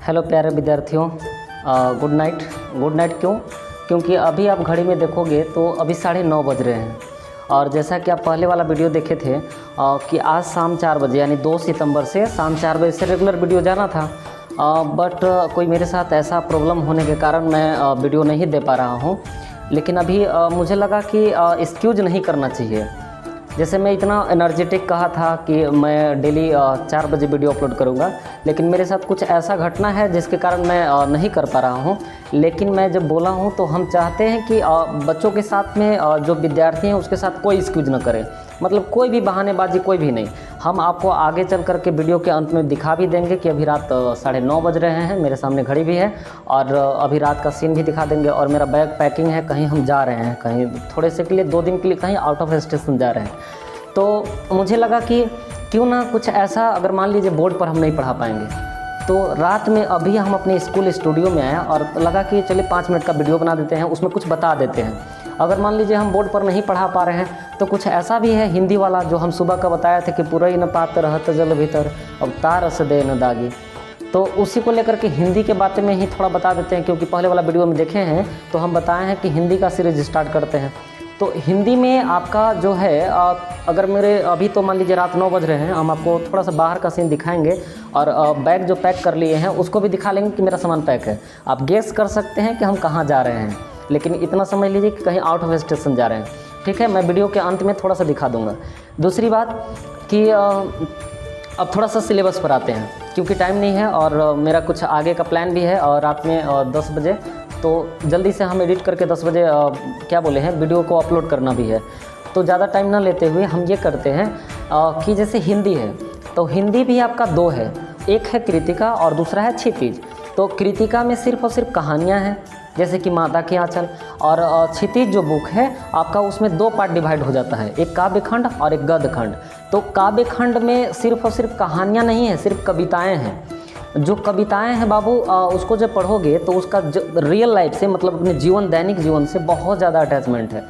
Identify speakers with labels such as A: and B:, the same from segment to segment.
A: Hello प्यारे विद्यार्थियों, good night. Good night क्यों? क्योंकि अभी आप घड़ी में देखोगे तो अभी 9:30 बज रहे हैं। और जैसा कि आप पहले वाला वीडियो देखे थे कि आज शाम 4 बजे यानी 2 सितंबर से शाम 4 बजे से रेगुलर वीडियो जाना था, बट कोई मेरे साथ ऐसा प्रॉब्लम होने के कारण मैं वीडियो नहीं दे पा रहा हूँ। लेकिन अभी मुझे लगा कि एक्सक्यूज़ नहीं करना चाहिए। जैसे मैं इतना एनर्जेटिक कहा था कि मैं डेली 4 बजे वीडियो अपलोड करूंगा, लेकिन मेरे साथ कुछ ऐसा घटना है जिसके कारण मैं नहीं कर पा रहा हूं। लेकिन मैं जब बोला हूं तो हम चाहते हैं कि बच्चों के साथ में जो विद्यार्थी हैं उसके साथ कोई एक्सक्यूज़ न करें, मतलब कोई भी बहानेबाजी कोई भी नहीं। हम आपको आगे चल कर के वीडियो के अंत में दिखा भी देंगे कि अभी रात 9:30 बज रहे हैं, मेरे सामने घड़ी भी है, और अभी रात का सीन भी दिखा देंगे। और मेरा बैग पैकिंग है, कहीं हम जा रहे हैं, कहीं थोड़े से के लिए 2 दिन के लिए कहीं आउट ऑफ स्टेशन जा रहे हैं। तो मुझे लगा कि क्यों ना कुछ ऐसा, अगर मान लीजिए बोर्ड पर हम नहीं पढ़ा पाएंगे, तो रात में अभी हम अपने स्कूल स्टूडियो में आए और लगा कि चलिए 5 मिनट का वीडियो बना देते हैं, उसमें कुछ बता देते हैं। अगर मान लीजिए हम बोर्ड पर नहीं पढ़ा पा रहे हैं तो कुछ ऐसा भी है हिंदी वाला जो हम सुबह का बताया था कि पूरा ही न पात रहत जल भीतर अवतार रस दे न दागी, तो उसी को लेकर के हिंदी के बातें में ही थोड़ा बता देते हैं। क्योंकि पहले वाला वीडियो में देखे हैं तो हम बताए हैं कि हिंदी का सीरीज स्टार्ट करते हैं। तो हिंदी में आपका जो है अगर मेरे अभी तो मान लीजिए रात 9 बज रहे हैं, हम आपको थोड़ा सा बाहर का सीन दिखाएंगे और बैग जो पैक कर लिए हैं उसको भी दिखा लेंगे कि मेरा सामान पैक है। आप गेस कर सकते हैं कि हम कहाँ जा रहे हैं, लेकिन इतना समझ लीजिए कि कहीं आउट ऑफ स्टेशन जा रहे हैं। ठीक है, मैं वीडियो के अंत में थोड़ा सा दिखा दूँगा। दूसरी बात कि अब थोड़ा सा सिलेबस पर आते हैं, क्योंकि टाइम नहीं है और मेरा कुछ आगे का प्लान भी है। और रात में 10 बजे तो जल्दी से हम एडिट करके 10 बजे क्या बोले हैं वीडियो को अपलोड करना भी है। तो ज़्यादा टाइम ना लेते हुए हम ये करते हैं कि जैसे हिंदी है तो हिंदी भी आपका 2 है, एक है कृतिका और दूसरा है क्षितिज। तो कृतिका में सिर्फ और सिर्फ कहानियाँ हैं, जैसे कि माता की आंचल, और क्षितिज जो बुक है आपका उसमें 2 पार्ट डिवाइड हो जाता है, एक काव्य खंड और एक गद्य खंड। तो काव्य खंड में सिर्फ और सिर्फ कहानियाँ नहीं है, सिर्फ कविताएँ हैं। जो कविताएं हैं बाबू, उसको जब पढ़ोगे तो उसका रियल लाइफ से, मतलब अपने जीवन, दैनिक जीवन से बहुत ज़्यादा अटैचमेंट है।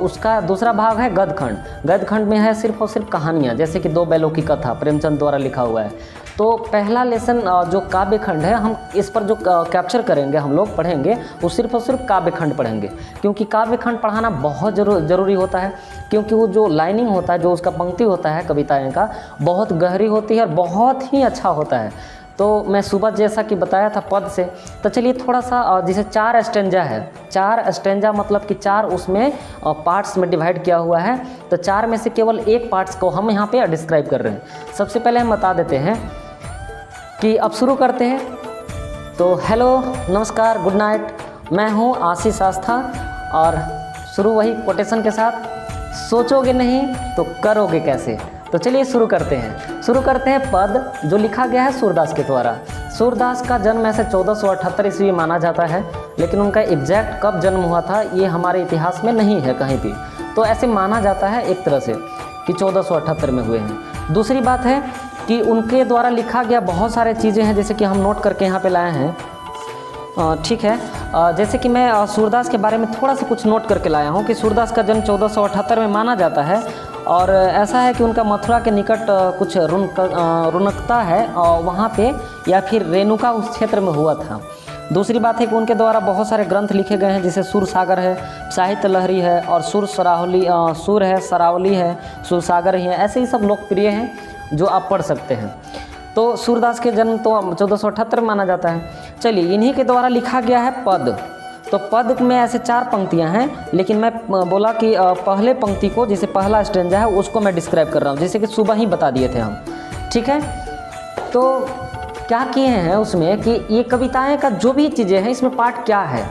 A: उसका दूसरा भाग है गद्यखंड। गद्यखंड में है सिर्फ और सिर्फ कहानियाँ, जैसे कि 2 बैलों की कथा प्रेमचंद द्वारा लिखा हुआ है। तो पहला लेसन जो काव्य खंड है, हम इस पर जो कैप्चर करेंगे, हम लोग पढ़ेंगे वो सिर्फ और सिर्फ काव्य खंड पढ़ेंगे। क्योंकि काव्य खंड पढ़ाना बहुत ज़रूरी होता है, क्योंकि वो जो लाइनिंग होता है, जो उसका पंक्ति होता है कविताएँ का, बहुत गहरी होती है और बहुत ही अच्छा होता है। तो मैं सुबह जैसा कि बताया था पद से, तो चलिए थोड़ा सा, जैसे 4 स्टेंजा है, 4 स्टेंजा मतलब कि 4 उसमें पार्ट्स में डिवाइड किया हुआ है। तो 4 में से केवल एक पार्ट्स को हम यहाँ पे डिस्क्राइब कर रहे हैं। सबसे पहले हम बता देते हैं कि अब शुरू करते हैं। तो हेलो, नमस्कार, गुड नाइट, मैं हूँ आशीष आस्था, और शुरू वही कोटेशन के साथ, सोचोगे नहीं तो करोगे कैसे। तो चलिए शुरू करते हैं। पद जो लिखा गया है सूरदास के द्वारा। सूरदास का जन्म ऐसे 1478 ईस्वी माना जाता है, लेकिन उनका एग्जैक्ट कब जन्म हुआ था ये हमारे इतिहास में नहीं है कहीं भी। तो ऐसे माना जाता है एक तरह से कि 1478 में हुए हैं। दूसरी बात है कि उनके द्वारा लिखा गया बहुत सारे चीज़ें हैं, जैसे कि हम नोट करके यहाँ पे लाए हैं। ठीक है, जैसे कि मैं सूरदास के बारे में थोड़ा सा कुछ नोट करके लाया हूँ कि सूरदास का जन्म 1478 में माना जाता है। और ऐसा है कि उनका मथुरा के निकट कुछ रुनकता है वहाँ पे, या फिर रेणुका उस क्षेत्र में हुआ था। दूसरी बात है कि उनके द्वारा बहुत सारे ग्रंथ लिखे गए हैं, जैसे सुर सागर है, साहित्य लहरी है, और सुर है, सरावली है, सुर सागर ही है। ऐसे ही सब लोकप्रिय हैं जो आप पढ़ सकते हैं। तो सूरदास के जन्म तो 1478 में माना जाता है। चलिए, इन्हीं के द्वारा लिखा गया है पद। तो पद में ऐसे 4 पंक्तियां हैं, लेकिन मैं बोला कि पहले पंक्ति को, जैसे पहला स्टेंजा है उसको मैं डिस्क्राइब कर रहा हूँ, जैसे कि सुबह ही बता दिए थे हम। ठीक है, तो क्या किए हैं उसमें कि ये कविताएं का जो भी चीज़ें हैं इसमें पार्ट क्या है,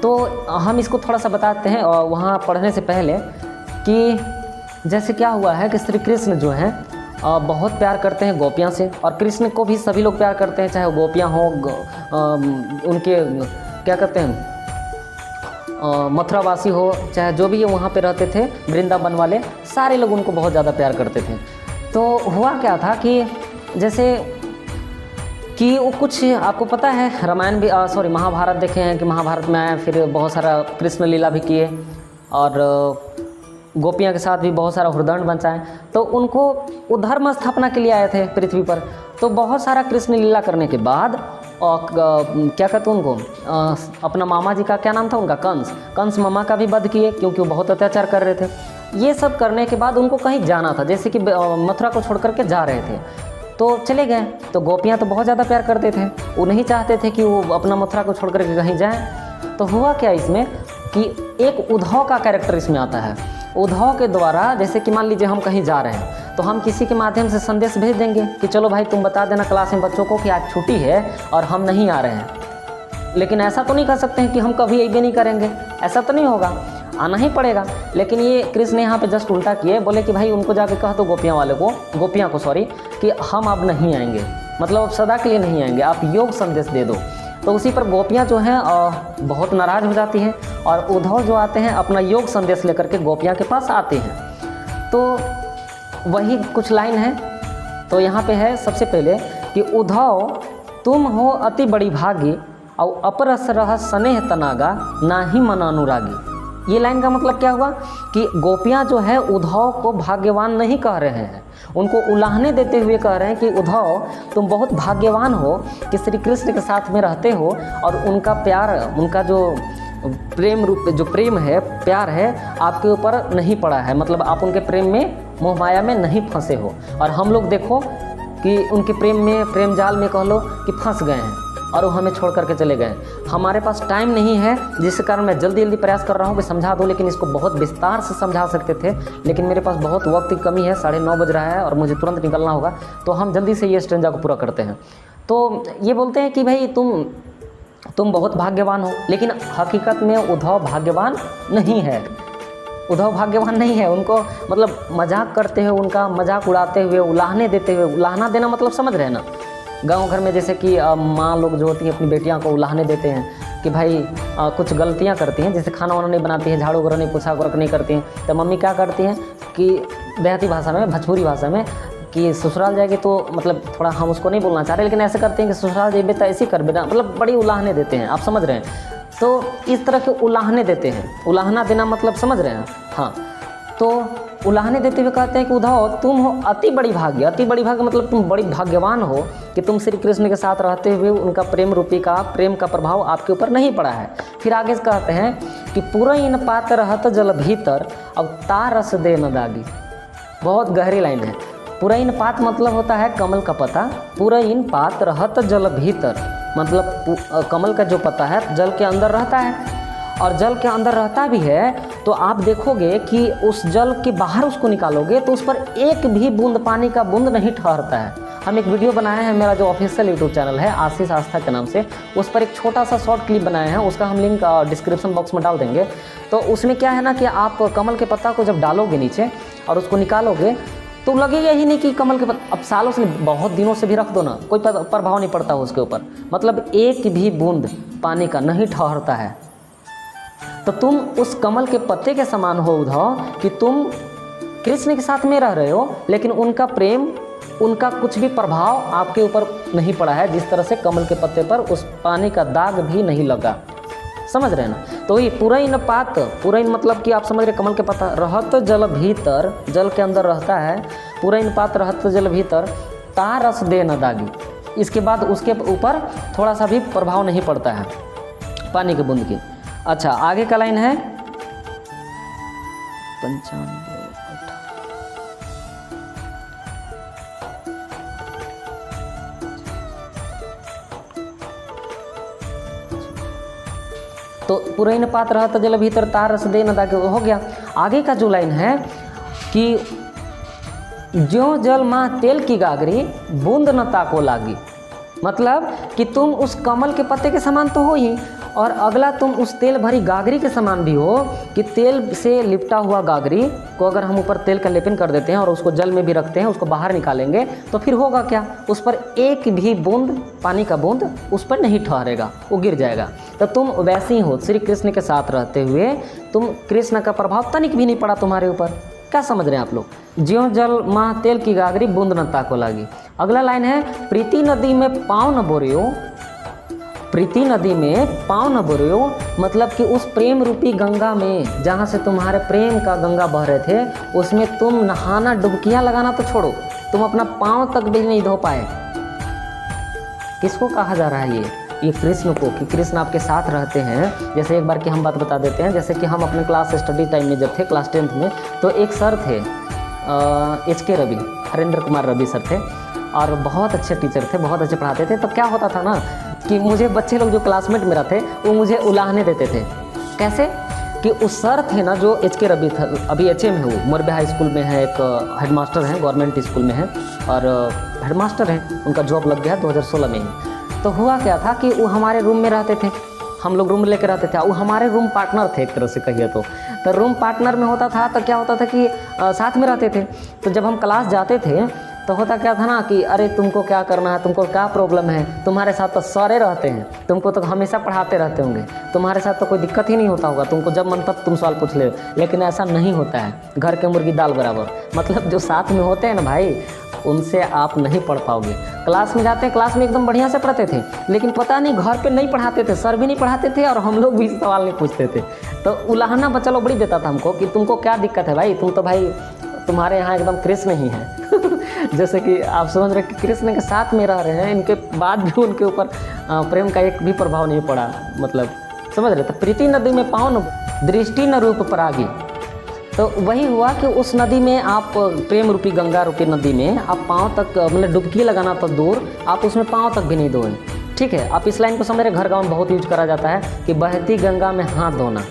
A: तो हम इसको थोड़ा सा बताते हैं वहाँ पढ़ने से पहले। कि जैसे क्या हुआ है कि श्री कृष्ण जो हैं बहुत प्यार करते हैं गोपियाँ से, और कृष्ण को भी सभी लोग प्यार करते हैं, चाहे वो गोपियाँ हों, उनके क्या कहते हैं मथुरावासी हो, चाहे जो भी वहाँ पे रहते थे वृंदावन वाले, सारे लोग उनको बहुत ज़्यादा प्यार करते थे। तो हुआ क्या था कि जैसे कि वो कुछ आपको पता है, रामायण भी महाभारत देखे हैं कि महाभारत में आए, फिर बहुत सारा कृष्ण लीला भी किए, और गोपियाँ के साथ भी बहुत सारा हुरदंड बचाएं। तो उनको वो धर्म स्थापना के लिए आए थे पृथ्वी पर। तो बहुत सारा कृष्ण लीला करने के बाद और क्या कहते हैं उनको, अपना मामा जी का क्या नाम था उनका, कंस मामा का भी वध किए क्योंकि वो बहुत अत्याचार कर रहे थे। ये सब करने के बाद उनको कहीं जाना था, जैसे कि मथुरा को छोड़ करके जा रहे थे तो चले गए। तो गोपियाँ तो बहुत ज़्यादा प्यार करते थे, वो नहीं चाहते थे कि वो अपना मथुरा को छोड़ करके कहीं जाएँ। तो हुआ क्या इसमें कि एक उद्धव का कैरेक्टर इसमें आता है। उद्धव के द्वारा, जैसे कि मान लीजिए हम कहीं जा रहे हैं तो हम किसी के माध्यम से संदेश भेज देंगे कि चलो भाई तुम बता देना क्लास में बच्चों को कि आज छुट्टी है और हम नहीं आ रहे हैं। लेकिन ऐसा तो नहीं कर सकते हैं कि हम कभी ये नहीं करेंगे, ऐसा तो नहीं होगा, आना ही पड़ेगा। लेकिन ये कृष्ण यहाँ पे जस्ट उल्टा किए, बोले कि भाई उनको जाके कह दो गोपियाँ को सॉरी, कि हम अब नहीं आएंगे, मतलब अब सदा के लिए नहीं आएंगे, आप योग संदेश दे दो। तो उसी पर गोपियाँ जो हैं बहुत नाराज़ हो जाती हैं और उद्धव जो आते हैं अपना योग संदेश लेकर के गोपियाँ के पास आते हैं। तो वही कुछ लाइन है। तो यहाँ पे है सबसे पहले कि उद्धव तुम हो अति बड़ी भागी और अपरस रह स्नेह तनागा ना ही मन अनुरागी। ये लाइन का मतलब क्या हुआ कि गोपियाँ जो है उद्धव को भाग्यवान नहीं कह रहे हैं, उनको उलाहने देते हुए कह रहे हैं कि उद्धव तुम बहुत भाग्यवान हो कि श्री कृष्ण के साथ में रहते हो और उनका प्यार, उनका जो प्रेम रूप जो प्रेम है, प्यार है आपके ऊपर नहीं पड़ा है, मतलब आप उनके प्रेम में मोह माया में नहीं फंसे हो। और हम लोग देखो कि उनके प्रेम जाल में कह लो कि फंस गए हैं और वो हमें छोड़ करके चले गए। हमारे पास टाइम नहीं है, जिस कारण मैं जल्दी प्रयास कर रहा हूँ कि समझा दूँ, लेकिन इसको बहुत विस्तार से समझा सकते थे, लेकिन मेरे पास बहुत वक्त की कमी है, 9:30 बज रहा है और मुझे तुरंत निकलना होगा। तो हम जल्दी से ये स्टेंजा को पूरा करते हैं। तो ये बोलते हैं कि भाई तुम बहुत भाग्यवान हो, लेकिन हकीकत में उद्धव भाग्यवान नहीं है। उद्धव भाग्यवान नहीं है, उनको मतलब मजाक करते हुए, उनका मजाक उड़ाते हुए, उलाहने देते हुए, उलाहना देना मतलब समझ रहे हैं ना, गांव घर में जैसे कि माँ लोग जो होती हैं अपनी बेटियां को उलाहने देते हैं कि भाई कुछ गलतियां करती हैं, जैसे खाना वाना नहीं बनाती है, झाड़ू वगैरह नहीं, पोछा वगैरह नहीं करती हैं, तो मम्मी क्या करती हैं कि देहाती भाषा में, भोजपुरी भाषा में, कि ससुराल जाएगी तो मतलब थोड़ा हम उसको नहीं बोलना चाह रहे, लेकिन ऐसे करते हैं कि ससुराल जाइए तो ऐसे कर बेटा, मतलब बड़ी उलाहने देते हैं, आप समझ रहे हैं। तो इस तरह के उलाहने देते हैं, उलाहना देना मतलब समझ रहे हैं। हाँ, तो उलाहने देते हुए कहते हैं कि उद्धव तुम हो अति बड़ी भाग्य मतलब तुम बड़ी भाग्यवान हो कि तुम श्री कृष्ण के साथ रहते हुए उनका प्रेम का प्रभाव आपके ऊपर नहीं पड़ा है। फिर आगे से कहते हैं कि पूरा इन पात रहत जल भीतर अब तारस दे न दागी। बहुत गहरी लाइन है। पूरा इन पात मतलब होता है कमल का पता, पूरा इन पात रहत जल भीतर मतलब कमल का जो पत्ता है जल के अंदर रहता है, और जल के अंदर रहता भी है तो आप देखोगे कि उस जल के बाहर उसको निकालोगे तो उस पर एक भी बूंद पानी का बूंद नहीं ठहरता है। हम एक वीडियो बनाए हैं, मेरा जो ऑफिशियल यूट्यूब चैनल है आशीष आस्था के नाम से, उस पर एक छोटा सा शॉर्ट क्लिप बनाए हैं, उसका हम लिंक डिस्क्रिप्शन बॉक्स में डाल देंगे। तो उसमें क्या है ना कि आप कमल के पत्ता को जब डालोगे नीचे और उसको निकालोगे तो लगेगा ही नहीं कि कमल के पत्ता, अब सालों से बहुत दिनों से भी रख दो ना, कोई प्रभाव नहीं पड़ता उसके ऊपर, मतलब एक भी बूंद पानी का नहीं ठहरता है। तो तुम उस कमल के पत्ते के समान हो उद्धव कि तुम कृष्ण के साथ में रह रहे हो, लेकिन उनका प्रेम, उनका कुछ भी प्रभाव आपके ऊपर नहीं पड़ा है, जिस तरह से कमल के पत्ते पर उस पानी का दाग भी नहीं लगा। समझ रहे हैं ना। तो ये पूरा इन पात, पूरा इन मतलब कि आप समझ रहे कमल के पत्ता, रहत जल भीतर, जल के अंदर रहता है, पूरा इन पात रहत जल भीतर तारस दे न दागी। इसके बाद उसके ऊपर थोड़ा सा भी प्रभाव नहीं पड़ता है पानी के बूंद की। अच्छा, आगे का लाइन है 95। तो पुरैन पात रहत जल भीतर तार रस दे न दागे, हो गया। आगे का जो लाइन है कि ज्यों जल माँ तेल की गागरी बूंद न ताको लागी, मतलब कि तुम उस कमल के पत्ते के समान तो हो ही, और अगला तुम उस तेल भरी गागरी के समान भी हो कि तेल से लिपटा हुआ गागरी को अगर हम ऊपर तेल का लेपन कर देते हैं और उसको जल में भी रखते हैं, उसको बाहर निकालेंगे तो फिर होगा क्या, उस पर एक भी बूंद पानी का बूंद उस पर नहीं ठहरेगा, वो गिर जाएगा। तो तुम वैसे ही हो, श्री कृष्ण के साथ रहते हुए तुम कृष्ण का प्रभाव तनिक भी नहीं पड़ा तुम्हारे ऊपर। क्या समझ रहे हैं आप लोग। ज्यों जल माँ तेल की गागरी बूंद न ताको लागी। अगला लाइन है प्रीति नदी में पाँव न बोरियो, प्रीति नदी में पाँव न बोरियो मतलब कि उस प्रेम रूपी गंगा में जहाँ से तुम्हारे प्रेम का गंगा बह रहे थे उसमें तुम नहाना, डुबकियाँ लगाना तो छोड़ो, तुम अपना पाँव तक भी नहीं धो पाए। किसको कहा जा रहा है ये? ये कृष्ण को, कि कृष्ण आपके साथ रहते हैं। जैसे एक बार की हम बात बता देते हैं, जैसे कि हम अपने क्लास स्टडी टाइम में जब थे क्लास 10th में, तो एक सर थे HK रवि, हरेंद्र कुमार रवि सर थे, और बहुत अच्छे टीचर थे, बहुत अच्छे पढ़ाते थे। तो क्या होता था ना कि मुझे बच्चे लोग जो क्लासमेट मेरा थे वो मुझे उलाहने देते थे। कैसे कि उस सर थे ना जो HK रवि था, अभी HM है, वो मोरबे हाई स्कूल में है, एक हेडमास्टर हैं, गवर्नमेंट स्कूल में है और हेडमास्टर हैं, उनका जॉब लग गया 2016 में ही। तो हुआ क्या था कि वो हमारे रूम में रहते थे, हम लोग रूम लेकर रहते थे, वो हमारे रूम पार्टनर थे एक तरह से कहिए तो रूम पार्टनर में होता था। तो क्या होता था कि साथ में रहते थे। तो जब हम क्लास जाते थे तो होता क्या था ना कि अरे तुमको क्या करना है, तुमको क्या प्रॉब्लम है, तुम्हारे साथ तो सारे रहते हैं, तुमको तो हमेशा पढ़ाते रहते होंगे, तुम्हारे साथ तो कोई दिक्कत ही नहीं होता होगा, तुमको जब मन तब तुम सवाल पूछ ले। लेकिन ऐसा नहीं होता है, घर के मुर्गी दाल बराबर। मतलब जो साथ में होते हैं ना भाई, उनसे आप नहीं पढ़ पाओगे। क्लास में जाते हैं, क्लास में एकदम बढ़िया से पढ़ते थे, लेकिन पता नहीं घर पे नहीं पढ़ाते थे, सर भी नहीं पढ़ाते थे और हम लोग भी सवाल नहीं पूछते थे। तो उलाहना बच्चा लोग बड़ी देता था हमको कि तुमको क्या दिक्कत है भाई, तुम तो भाई तुम्हारे यहाँ एकदम कृष्ण ही है। जैसे कि आप समझ रहे कि कृष्ण के साथ में रह रहे हैं, इनके बाद भी उनके ऊपर प्रेम का एक भी प्रभाव नहीं पड़ा। मतलब समझ रहे। तो प्रीति नदी में पाँव न दृष्टि न रूप परागी। तो वही हुआ कि उस नदी में आप प्रेम रूपी गंगा रूपी नदी में आप पाँव तक मतलब डुबकी लगाना तो दूर, आप उसमें पाँव तक भी नहीं धोए। ठीक है, आप इस लाइन को समझ रहे। घर गाँव में बहुत यूज करा जाता है कि बहती गंगा में हाथ धोना।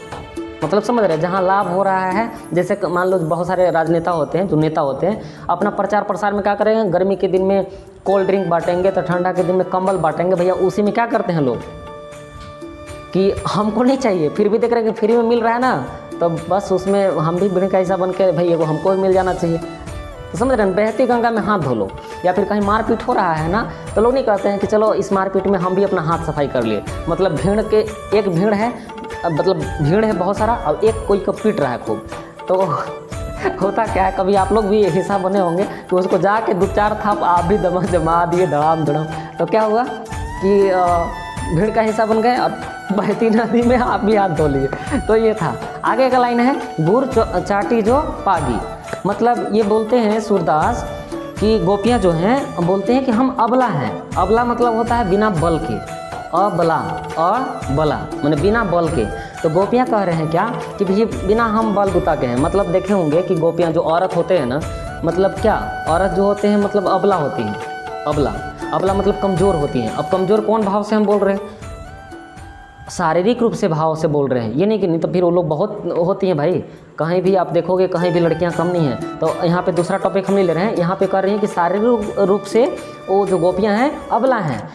A: मतलब समझ रहे, जहाँ लाभ हो रहा है, जैसे मान लो बहुत सारे राजनेता होते हैं, जो नेता होते हैं, अपना प्रचार प्रसार में क्या करेंगे, गर्मी के दिन में कोल्ड ड्रिंक बांटेंगे तो ठंडा के दिन में कंबल बांटेंगे। भैया उसी में क्या करते हैं लोग कि हमको नहीं चाहिए, फिर भी देख रहे हैं कि फ्री में मिल रहा है ना, तो बस उसमें हम भी बिना का हिस्सा बन के भाई वो हमको भी मिल जाना चाहिए। तो समझ रहे हैं, बहती गंगा में हाथ धो लो। या फिर कहीं मारपीट हो रहा है ना, तो लोग नहीं कहते हैं कि चलो इस मारपीट में हम भी अपना हाथ सफाई कर लिए। मतलब भीड़ के एक भीड़ है, मतलब भीड़ है बहुत सारा, और एक कोई को पीट रहा है खूब। तो होता क्या है, कभी आप लोग भी हिस्सा बने होंगे कि उसको जाके 2-4 थाप आप भी दमा जमा दिए धड़ाम धड़ाम। तो क्या हुआ कि भीड़ का हिस्सा बन गए और बहती नदी में आप भी हाथ धो लिए। तो ये था। आगे का लाइन है गुड़ चाटी जो पागी। मतलब ये बोलते हैं सूरदास कि गोपियाँ जो हैं बोलते हैं कि हम अबला हैं। अबला मतलब होता है बिना बल के, अबला माने बिना बल के। तो गोपियाँ कह रहे हैं क्या कि भैया बिना हम बल बुता के हैं। मतलब देखे होंगे कि गोपियाँ जो औरत होते हैं ना, मतलब क्या औरत जो होते हैं मतलब अबला होती हैं। अबला मतलब कमज़ोर होती हैं। अब कमज़ोर कौन भाव से हम बोल रहे हैं, शारीरिक रूप से भाव से बोल रहे हैं। ये नहीं कि नहीं तो फिर वो लोग बहुत होती हैं भाई। कहीं भी आप देखोगे कहीं भी लड़कियां कम नहीं हैं। तो यहाँ पे दूसरा टॉपिक हम नहीं ले रहे हैं, यहाँ पे कर रहे हैं कि शारीरिक रूप से वो जो गोपियां हैं अबला हैं।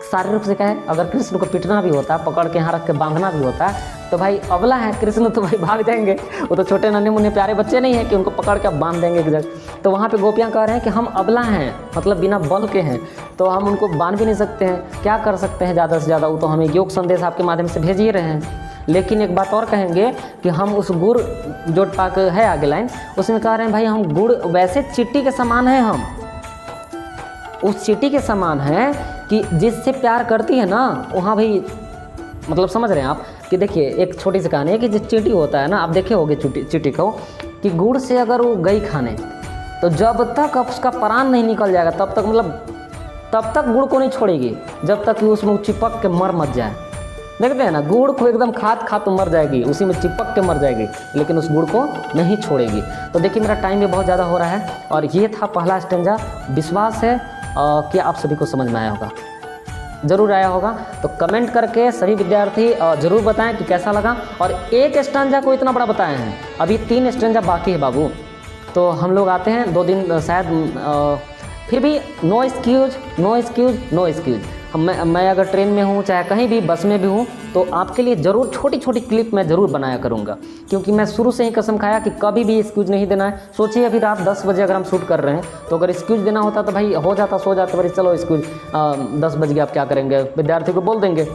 A: शारीरिक रूप से क्या है, अगर कृष्ण को पीटना भी होता है, पकड़ के यहाँ रख के बांधना भी होता है, तो भाई अबला है कृष्ण, तो भाई भाग जाएंगे। वो तो छोटे नन्हे मुन्ने प्यारे बच्चे नहीं हैं कि उनको पकड़ के बांध देंगे एक जगह। तो वहाँ पे गोपियाँ कह रहे हैं कि हम अबला हैं, मतलब बिना बल के हैं, तो हम उनको बांध भी नहीं सकते हैं। क्या कर सकते हैं ज़्यादा से ज़्यादा, वो तो हमें योग संदेश आपके माध्यम से भेज ही रहे हैं। लेकिन एक बात और कहेंगे कि हम उस गुड़ जो पाक है आगे लाइन, उसमें कह रहे हैं भाई हम गुड़ वैसे चींटी के समान है, हम उस चींटी के समान है कि जिससे प्यार करती है ना वहाँ भाई। मतलब समझ रहे हैं आप कि देखिए एक छोटी सी कहानी है कि जो चींटी होता है ना, आप देखे होंगे चींटी को कि गुड़ से अगर वो गई खाने, तो जब तक उसका प्राण नहीं निकल जाएगा तब तक, मतलब तब तक गुड़ को नहीं छोड़ेगी जब तक कि उसमें चिपक के मर जाए। देखते हैं ना, गुड़ को एकदम खात तो मर जाएगी, उसी में चिपक के मर जाएगी, लेकिन उस गुड़ को नहीं छोड़ेगी। तो देखिए मेरा टाइम भी बहुत ज़्यादा हो रहा है और ये था पहला स्टेंजा। विश्वास है कि आप सभी को समझ में आया होगा, ज़रूर आया होगा। तो कमेंट करके सभी विद्यार्थी ज़रूर बताएं कि कैसा लगा। और एक स्टेंजा को इतना बड़ा बताए हैं, अभी 3 स्टेंजा बाकी है बाबू। तो हम लोग आते हैं 2 दिन शायद, फिर भी नो एक्सक्यूज़। मैं अगर ट्रेन में हूँ चाहे कहीं भी बस में भी हूँ, तो आपके लिए ज़रूर छोटी छोटी क्लिप मैं ज़रूर बनाया करूँगा, क्योंकि मैं शुरू से ही कसम खाया कि कभी भी एक्सक्यूज़ नहीं देना है। सोचिए अभी रात 10 बजे अगर हम शूट कर रहे हैं, तो अगर एक्सक्यूज़ देना होता तो भाई हो जाता, सो जाते, भाई चलो एक्सक्यूज़ 10 बज गया, आप क्या करेंगे, विद्यार्थी को बोल देंगे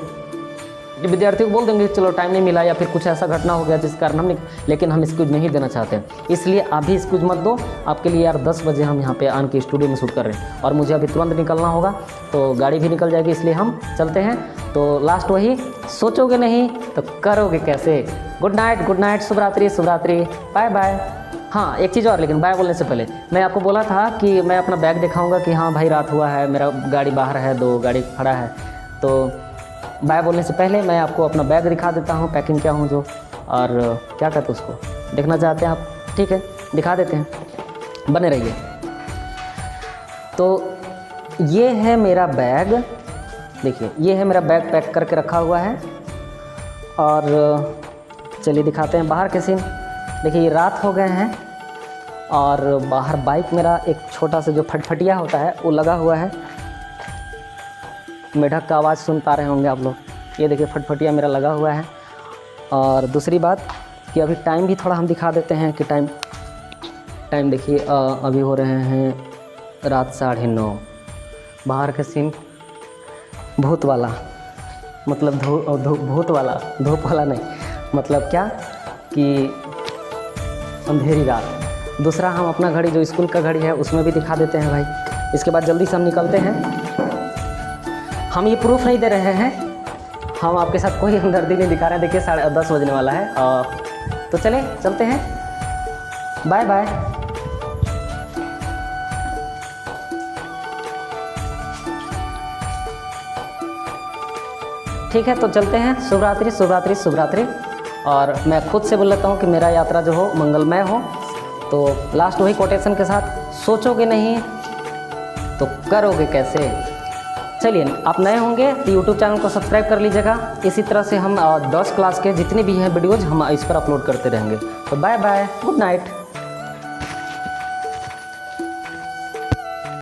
A: चलो टाइम नहीं मिला, या फिर कुछ ऐसा घटना हो गया जिस कारण हम नहीं, लेकिन हम एक्सक्यूज़ नहीं देना चाहते हैं। इसलिए आप भी एक्सक्यूज़ मत दो। आपके लिए यार 10 बजे हम यहाँ पे आन के स्टूडियो में शूट कर रहे हैं और मुझे अभी तुरंत निकलना होगा, तो गाड़ी भी निकल जाएगी, इसलिए हम चलते हैं। तो लास्ट वही, सोचोगे नहीं तो करोगे कैसे। गुड नाइट, शुभ रात्रि, बाय बाय। हाँ एक चीज़ और, लेकिन बाय बोलने से पहले मैं आपको बोला था कि मैं अपना बैग दिखाऊँगा कि हाँ भाई रात हुआ है, मेरा गाड़ी बाहर है, 2 गाड़ी खड़ा है, तो बाय बोलने से पहले मैं आपको अपना बैग दिखा देता हूँ, पैकिंग क्या हूँ जो, और क्या कहते हैं उसको, देखना चाहते हैं आप? ठीक है, दिखा देते हैं, बने रहिए। तो ये है मेरा बैग, देखिए ये है मेरा बैग पैक करके रखा हुआ है। और चलिए दिखाते हैं बाहर के सीन। देखिए ये रात हो गए हैं और बाहर बाइक मेरा एक छोटा सा जो फटफटिया होता है वो लगा हुआ है। मेढक का आवाज़ सुन पा रहे होंगे आप लोग, ये देखिए फटफटिया मेरा लगा हुआ है। और दूसरी बात कि अभी टाइम भी थोड़ा हम दिखा देते हैं कि टाइम देखिए अभी हो रहे हैं रात 9:30। बाहर का सीन भूत वाला, मतलब भूत वाला, धूप वाला नहीं, मतलब क्या कि अंधेरी रात। दूसरा हम अपना घड़ी जो स्कूल का घड़ी है उसमें भी दिखा देते हैं भाई। इसके बाद जल्दी से हम निकलते हैं। हम ये प्रूफ नहीं दे रहे हैं, हम आपके साथ कोई हमदर्दी नहीं दिखा रहे हैं। देखिए 10:30 बजने वाला है, तो चले चलते हैं, बाय बाय। ठीक है, तो चलते हैं। शुभ रात्रि, शुभ रात्रि, शुभ रात्रि। और मैं खुद से बोल लेता हूँ कि मेरा यात्रा जो हो मंगलमय हो। तो लास्ट वही कोटेशन के साथ, सोचोगे नहीं तो करोगे कैसे। चलिए, आप नए होंगे तो यूट्यूब चैनल को सब्सक्राइब कर लीजिएगा। इसी तरह से हम 10 क्लास के जितने भी हैं वीडियोज़ हम इस पर अपलोड करते रहेंगे। तो बाय बाय, गुड नाइट।